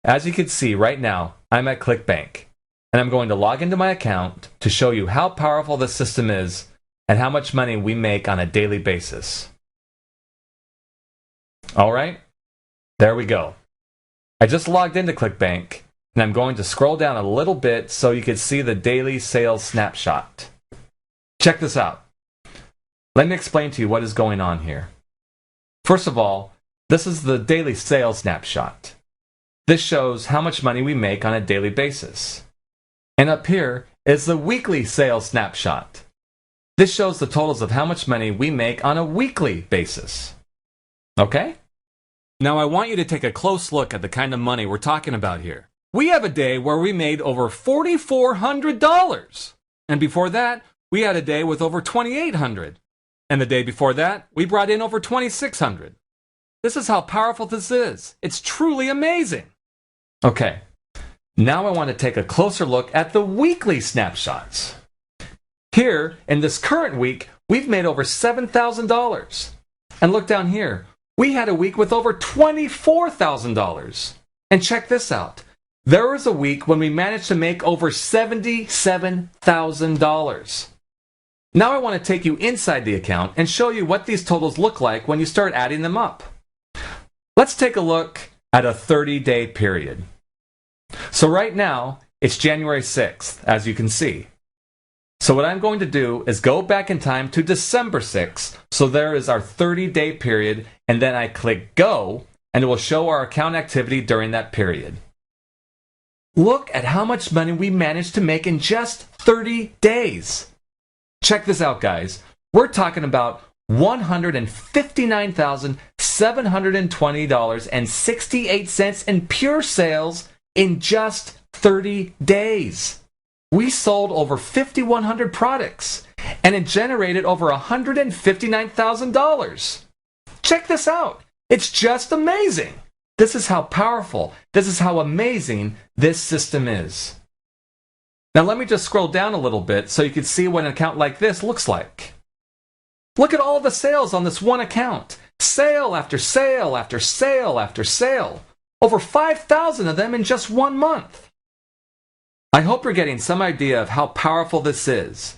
As you can see right now, I'm at ClickBank, and I'm going to log into my account to show you how powerful this system is and how much money we make on a daily basis. Alright, there we go. I just logged into ClickBank, and I'm going to scroll down a little bit so you can see the daily sales snapshot. Check this out. Let me explain to you what is going on here. First of all, this is the daily sales snapshot. This shows how much money we make on a daily basis. And up here is the weekly sales snapshot. This shows the totals of how much money we make on a weekly basis. Okay? Now I want you to take a close look at the kind of money we're talking about here. We have a day where we made over $4,400. And before that, we had a day with over $2,800. And the day before that, we brought in over $2,600. This is how powerful this is. It's truly amazing. Okay, now I want to take a closer look at the weekly snapshots. Here, in this current week, we've made over $7,000. And look down here, we had a week with over $24,000. And check this out. There was a week when we managed to make over $77,000. Now I want to take you inside the account and show you what these totals look like when you start adding them up. Let's take a look at a 30-day period. So right now, it's January 6th, as you can see. So what I'm going to do is go back in time to December 6th. So there is our 30-day period, and then I click Go, and it will show our account activity during that period. Look at how much money we managed to make in just 30 days. Check this out, guys. We're talking about $159,720.68 in pure sales in just 30 days. We sold over 5,100 products, and it generated over $159,000. Check this out. It's just amazing. This is how powerful, this is how amazing this system is. Now let me just scroll down a little bit so you can see what an account like this looks like. Look at all the sales on this one account. Sale after sale after sale after sale. Over 5,000 of them in just 1 month. I hope you're getting some idea of how powerful this is.